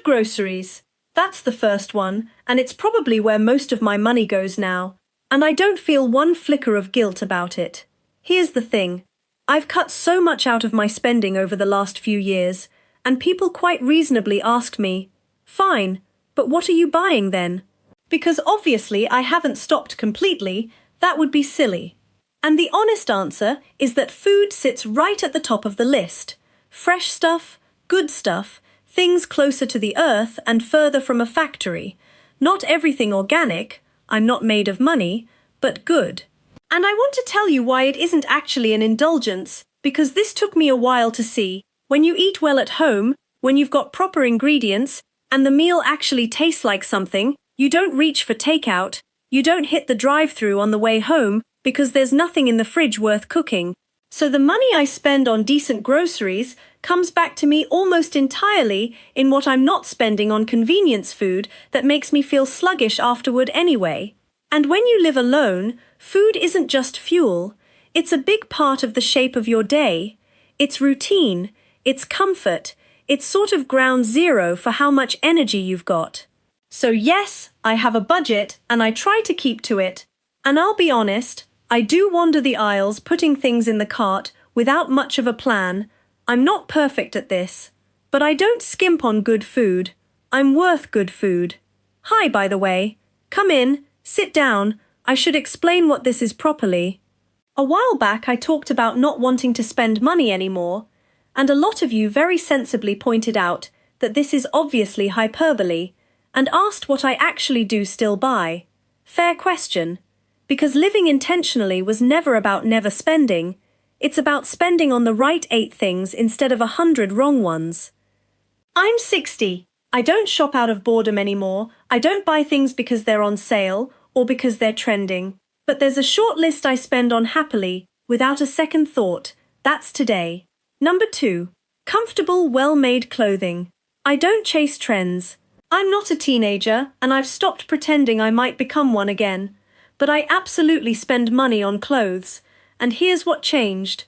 groceries. That's the first one, and it's probably where most of my money goes now. And I don't feel one flicker of guilt about it. Here's the thing. I've cut so much out of my spending over the last few years, and people quite reasonably ask me, "Fine, but what are you buying then?" Because obviously I haven't stopped completely, that would be silly. And the honest answer is that food sits right at the top of the list. Fresh stuff, good stuff, things closer to the earth and further from a factory. Not everything organic, I'm not made of money, but good. And I want to tell you why it isn't actually an indulgence, because this took me a while to see. When you eat well at home, when you've got proper ingredients, and the meal actually tastes like something, you don't reach for takeout, you don't hit the drive-thru on the way home, because there's nothing in the fridge worth cooking. So the money I spend on decent groceries comes back to me almost entirely in what I'm not spending on convenience food that makes me feel sluggish afterward anyway. And when you live alone, food isn't just fuel, it's a big part of the shape of your day. It's routine, it's comfort, it's sort of ground zero for how much energy you've got. So yes, I have a budget and I try to keep to it. And I'll be honest, I do wander the aisles putting things in the cart without much of a plan. I'm not perfect at this, but I don't skimp on good food. I'm worth good food. Hi, by the way. Come in, sit down. I should explain what this is properly. A while back I talked about not wanting to spend money anymore, and a lot of you very sensibly pointed out that this is obviously hyperbole, and asked what I actually do still buy. Fair question. Because living intentionally was never about never spending. It's about spending on the right 8 things instead of 100 wrong ones. I'm 60. I don't shop out of boredom anymore. I don't buy things because they're on sale or because they're trending. But there's a short list I spend on happily, without a second thought. That's today. Number 2. Comfortable, well-made clothing. I don't chase trends. I'm not a teenager, and I've stopped pretending I might become one again. But I absolutely spend money on clothes. And here's what changed.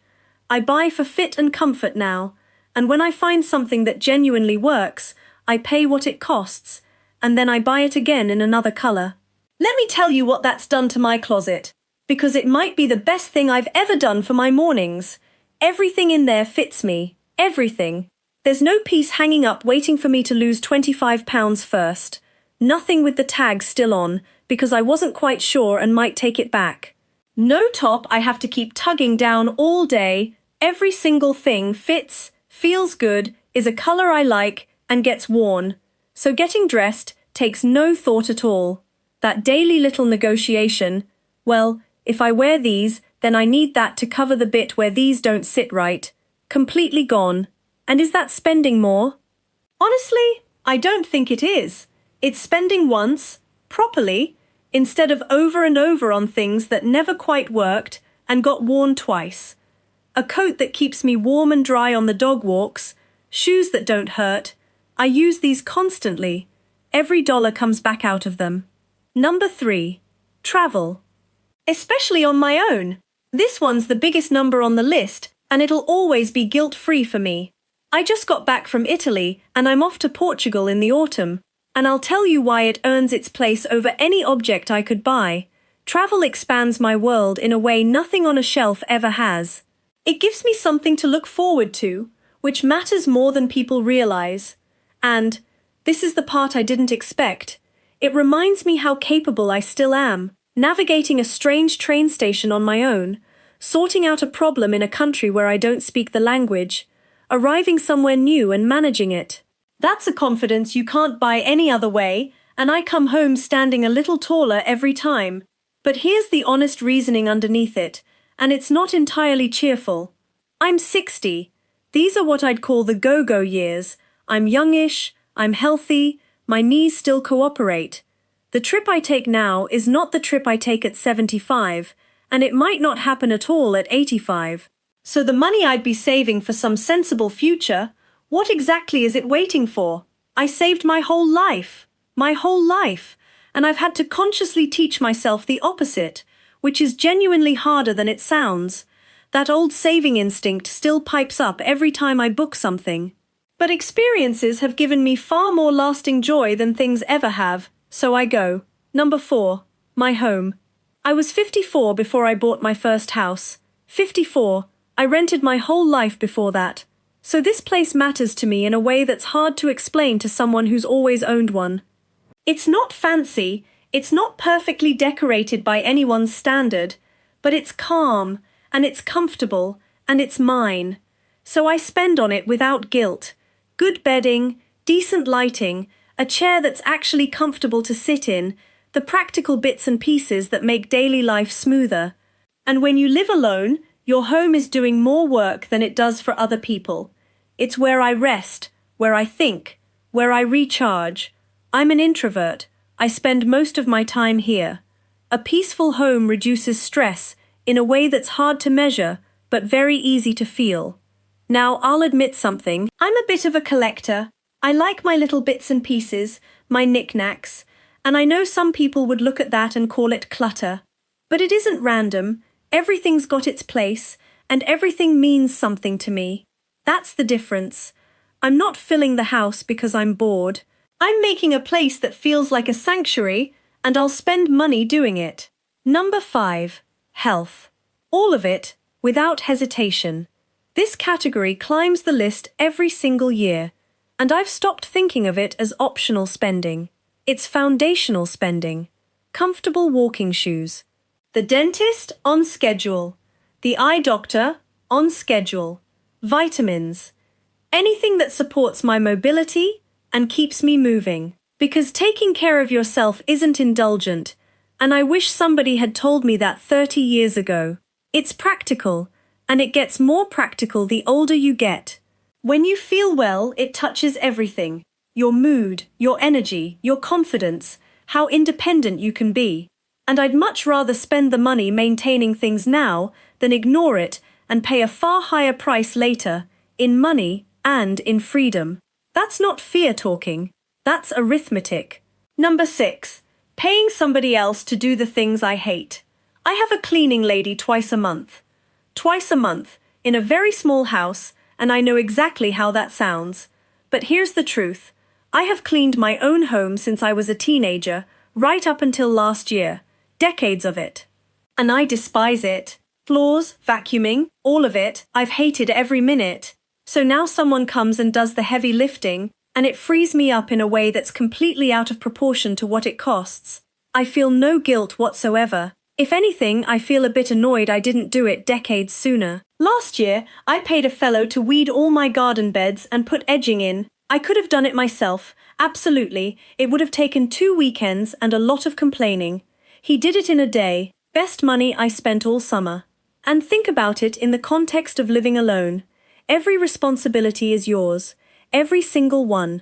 I buy for fit and comfort now, and when I find something that genuinely works, I pay what it costs, and then I buy it again in another color. Let me tell you what that's done to my closet, because it might be the best thing I've ever done for my mornings. Everything in there fits me. Everything. There's no piece hanging up waiting for me to lose 25 pounds first. Nothing with the tag still on, because I wasn't quite sure and might take it back. No top I have to keep tugging down all day. Every single thing fits, feels good, is a color I like, and gets worn. So getting dressed takes no thought at all. That daily little negotiation, well, if I wear these, then I need that to cover the bit where these don't sit right. Completely gone. And is that spending more? Honestly, I don't think it is. It's spending once, properly, instead of over and over on things that never quite worked and got worn twice. A coat that keeps me warm and dry on the dog walks, shoes that don't hurt. I use these constantly. Every dollar comes back out of them. Number 3. Travel. Especially on my own. This one's the biggest number on the list, and it'll always be guilt-free for me. I just got back from Italy, and I'm off to Portugal in the autumn. And I'll tell you why it earns its place over any object I could buy. Travel expands my world in a way nothing on a shelf ever has. It gives me something to look forward to, which matters more than people realize. And, this is the part I didn't expect, it reminds me how capable I still am, navigating a strange train station on my own, sorting out a problem in a country where I don't speak the language, arriving somewhere new and managing it. That's a confidence you can't buy any other way, and I come home standing a little taller every time. But here's the honest reasoning underneath it, and it's not entirely cheerful. I'm 60. These are what I'd call the go-go years. I'm youngish, I'm healthy, my knees still cooperate. The trip I take now is not the trip I take at 75, and it might not happen at all at 85. So the money I'd be saving for some sensible future, what exactly is it waiting for? I saved my whole life, and I've had to consciously teach myself the opposite, which is genuinely harder than it sounds. That old saving instinct still pipes up every time I book something. But experiences have given me far more lasting joy than things ever have, so I go. Number 4. My home. I was 54 before I bought my first house. 54. I rented my whole life before that. So this place matters to me in a way that's hard to explain to someone who's always owned one. It's not fancy, it's not perfectly decorated by anyone's standard, but it's calm, and it's comfortable, and it's mine. So I spend on it without guilt. Good bedding, decent lighting, a chair that's actually comfortable to sit in, the practical bits and pieces that make daily life smoother. And when you live alone, your home is doing more work than it does for other people. It's where I rest, where I think, where I recharge. I'm an introvert. I spend most of my time here. A peaceful home reduces stress in a way that's hard to measure, but very easy to feel. Now, I'll admit something. I'm a bit of a collector. I like my little bits and pieces, my knickknacks, and I know some people would look at that and call it clutter. But it isn't random. Everything's got its place, and everything means something to me. That's the difference. I'm not filling the house because I'm bored. I'm making a place that feels like a sanctuary, and I'll spend money doing it. Number 5. Health. All of it, without hesitation. This category climbs the list every single year, and I've stopped thinking of it as optional spending. It's foundational spending. Comfortable walking shoes. The dentist, on schedule. The eye doctor, on schedule. Vitamins. Anything that supports my mobility and keeps me moving. Because taking care of yourself isn't indulgent, and I wish somebody had told me that 30 years ago. It's practical, and it gets more practical the older you get. When you feel well, it touches everything. Your mood, your energy, your confidence, how independent you can be. And I'd much rather spend the money maintaining things now than ignore it and pay a far higher price later, in money and in freedom. That's not fear talking, that's arithmetic. Number 6. Paying somebody else to do the things I hate. I have a cleaning lady twice a month. Twice a month, in a very small house, and I know exactly how that sounds. But here's the truth. I have cleaned my own home since I was a teenager, right up until last year. Decades of it. And I despise it. Floors, vacuuming, all of it, I've hated every minute. So now someone comes and does the heavy lifting, and it frees me up in a way that's completely out of proportion to what it costs. I feel no guilt whatsoever. If anything, I feel a bit annoyed I didn't do it decades sooner. Last year, I paid a fellow to weed all my garden beds and put edging in. I could have done it myself, absolutely. It would have taken 2 weekends and a lot of complaining. He did it in a day. Best money I spent all summer. And think about it in the context of living alone. Every responsibility is yours. Every single one.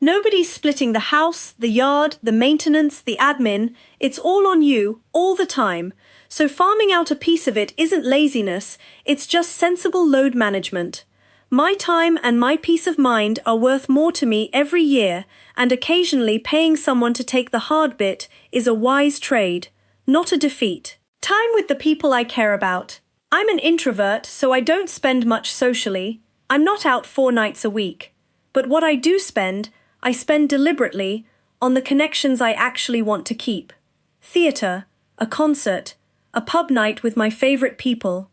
Nobody's splitting the house, the yard, the maintenance, the admin. It's all on you, all the time. So farming out a piece of it isn't laziness, it's just sensible load management. My time and my peace of mind are worth more to me every year, and occasionally paying someone to take the hard bit is a wise trade, not a defeat. Time with the people I care about. I'm an introvert, so I don't spend much socially. I'm not out 4 nights a week. But what I do spend, I spend deliberately on the connections I actually want to keep. Theatre, a concert, a pub night with my favorite people.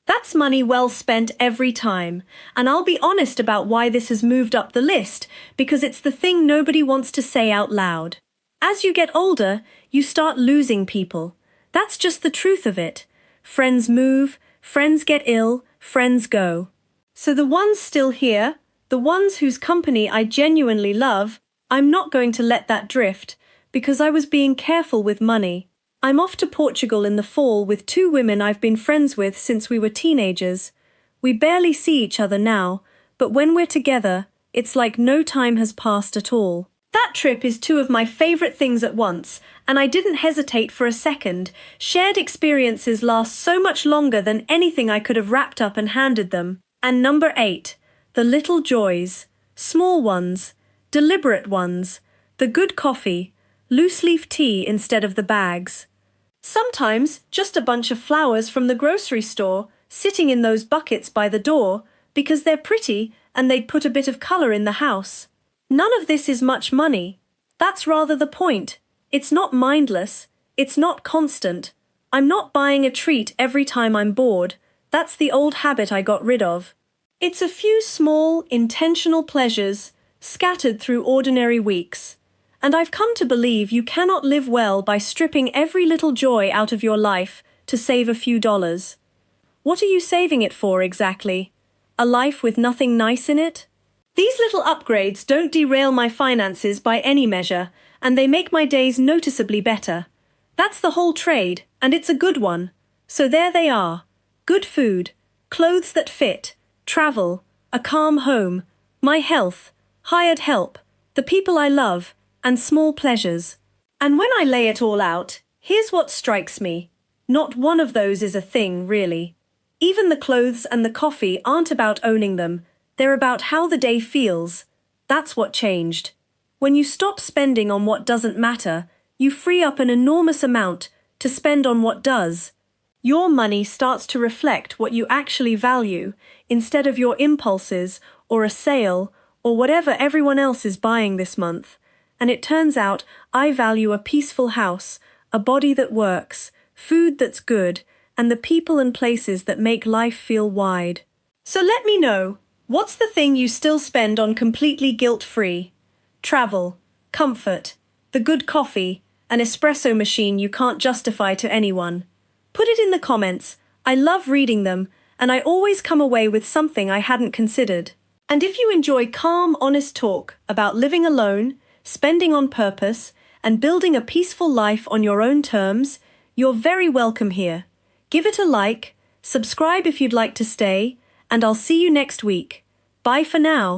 That's money well spent every time, and I'll be honest about why this has moved up the list, because it's the thing nobody wants to say out loud. As you get older, you start losing people. That's just the truth of it. Friends move, friends get ill, friends go. So the ones still here, the ones whose company I genuinely love, I'm not going to let that drift, because I was being careful with money. I'm off to Portugal in the fall with 2 women I've been friends with since we were teenagers. We barely see each other now, but when we're together, it's like no time has passed at all. That trip is 2 of my favorite things at once, and I didn't hesitate for a second. Shared experiences last so much longer than anything I could have wrapped up and handed them. And number 8. The little joys. Small ones. Deliberate ones. The good coffee. Loose-leaf tea instead of the bags. Sometimes just a bunch of flowers from the grocery store, sitting in those buckets by the door, because they're pretty and they'd put a bit of color in the house. None of this is much money. That's rather the point. It's not mindless. It's not constant. I'm not buying a treat every time I'm bored. That's the old habit I got rid of. It's a few small, intentional pleasures scattered through ordinary weeks. And I've come to believe you cannot live well by stripping every little joy out of your life to save a few dollars. What are you saving it for exactly? A life with nothing nice in it? These little upgrades don't derail my finances by any measure, and they make my days noticeably better. That's the whole trade, and it's a good one. So there they are. Good food, clothes that fit, travel, a calm home, my health, hired help, the people I love, and small pleasures. And when I lay it all out, here's what strikes me. Not one of those is a thing, really. Even the clothes and the coffee aren't about owning them, they're about how the day feels. That's what changed. When you stop spending on what doesn't matter, you free up an enormous amount to spend on what does. Your money starts to reflect what you actually value instead of your impulses or a sale or whatever everyone else is buying this month. And it turns out I value a peaceful house, a body that works, food that's good, and the people and places that make life feel wide. So let me know, what's the thing you still spend on completely guilt-free? Travel, comfort, the good coffee, an espresso machine you can't justify to anyone. Put it in the comments. I love reading them, and I always come away with something I hadn't considered. And if you enjoy calm, honest talk about living alone, spending on purpose, and building a peaceful life on your own terms, you're very welcome here. Give it a like, subscribe if you'd like to stay, and I'll see you next week. Bye for now.